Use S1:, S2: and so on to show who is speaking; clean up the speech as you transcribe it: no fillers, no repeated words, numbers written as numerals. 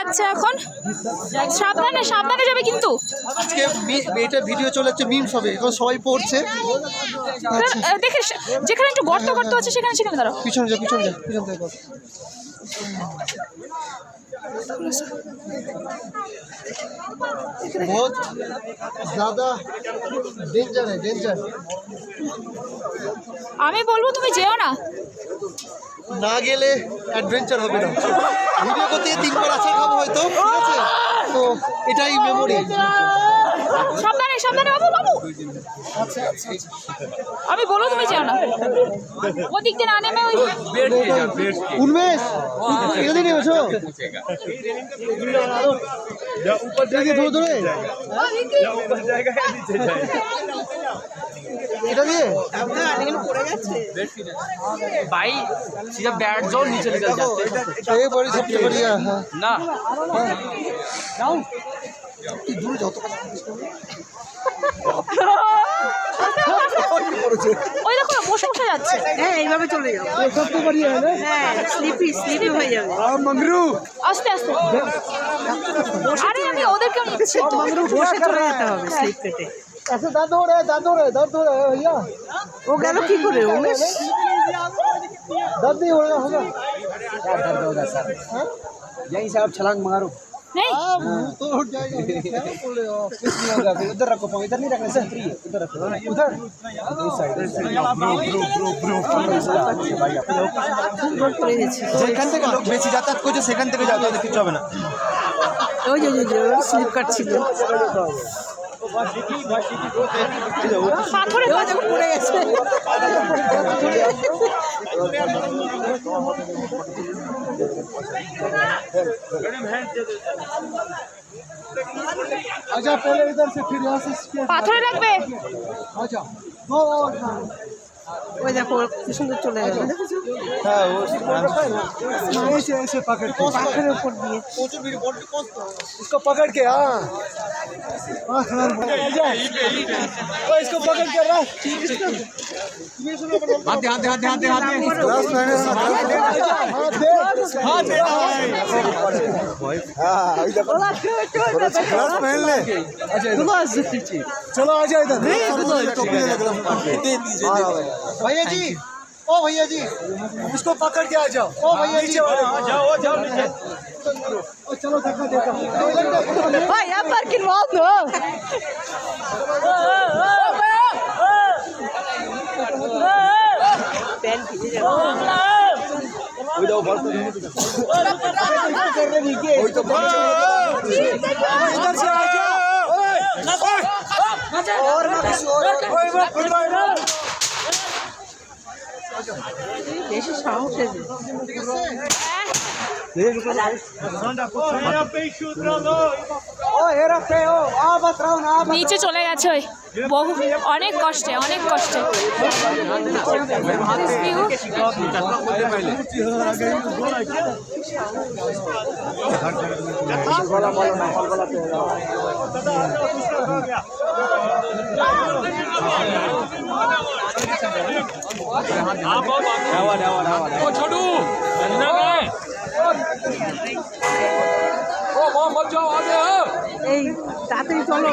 S1: যাচ্ছে এখন, সাবধানে সাবধানে যাবে কিন্তু।
S2: আজকে এটা ভিডিও চলে যাচ্ছে, মিমস হবে, এখন সবাই পড়ছে।
S1: দেখে যেখানে একটু গর্ত গর্ত আছে সেখানে সেখানে দাঁড়াও।
S2: পিছনে যা, পিছন থেকে কর। बहुत ज़्यादा डेंजर है, डेंजर।
S1: আমি বলবো তুমি যেও না,
S2: না গেলে অ্যাডভেঞ্চার হবে না। ভিডিও করতে 3 বার আছাড় খাবো হয়তো, ঠিক আছে? তো এটাই মেমোরি।
S1: সাবধানে সাবধানে বাবু বাবু। আমি বলবো তুমি যেও না, ওদিক দিয়ে না নেমে ওই
S2: উন্মেষ এখানে নেমেছো? ऊपर जाके ধরে ধরে এটা দিয়ে এখানে পড়ে যাচ্ছে
S3: भाई सीधा बैठ जाओ, नीचे निकल जाते हैं।
S2: ये बड़ी सबसे बढ़िया है
S3: ना
S2: जाओ কি দূর যত
S1: ওই দেখো না বসে বসে যাচ্ছে।
S4: হ্যাঁ এইভাবে চলে যাও।
S2: सबसे बढ़िया है ना।
S4: হ্যাঁ স্লিপি হয়ে যাবে।
S2: मंगरू
S1: আস্তে আস্তে। আরে আমি ওদেরকে নিচ্ছি তো।
S4: বসে চলে যেতে হবে স্লিপ কেটে।
S2: ऐसे दर्द हो रहा है भैया।
S4: ও গেল কি করে উমেশ?
S2: दर्द नहीं हो रहा होगा।
S5: क्या दर्द होगा सर? यहीं से आप छलांग मारो।
S1: नहीं
S2: तो उठ जाएगा। क्या बोल रहे हो आप?
S5: कुछ नहीं होगा, फिर उधर रखो पाँव, इधर नहीं रखना सर, फ्री है, उधर रखो।
S2: उधर
S5: इस साइड भाई आप
S4: পড়ে গেছে।
S5: যেখান থেকে লোক বেশি যাতায়াত করছে সেখান থেকে যাও, তাহলে কিছু হবে না।
S4: ওই যে স্লিপ কাটছিল।
S1: পাথরে
S4: ওই দেখো পড়ে গেছে।
S2: अच्छा पहले इधर से फिर यहाँ से
S1: পাথরে লাগবে।
S2: अच्छा
S4: ওই দেখো কি সুন্দর চলে গেল। দেখেছো?
S5: हाँ वो
S2: ऐसे पकड़ के
S4: পাথরের উপর দিয়ে।
S2: इसको पकड़ के हाँ इसको पकड़ के रख ग्लास पहन ले। चलो आ जाओ इधर। भैया जी, ओ भैया जी, इसको पकड़ के आ जाओ। ओ भैया जी जाओ नीचे। चलो देखो देखो
S4: ভাই আবার কি বলতো? পেন ভিজে যাবে।
S2: वही तो इधर से आ जाओ। और
S4: বেশি সাহস আছে।
S1: নিচে চলে গেছে ওই বহু অনেক কষ্টে অনেক কষ্টে।
S3: छोटू मत जाओ आगे।
S4: এই তাড়াতাড়ি চলো না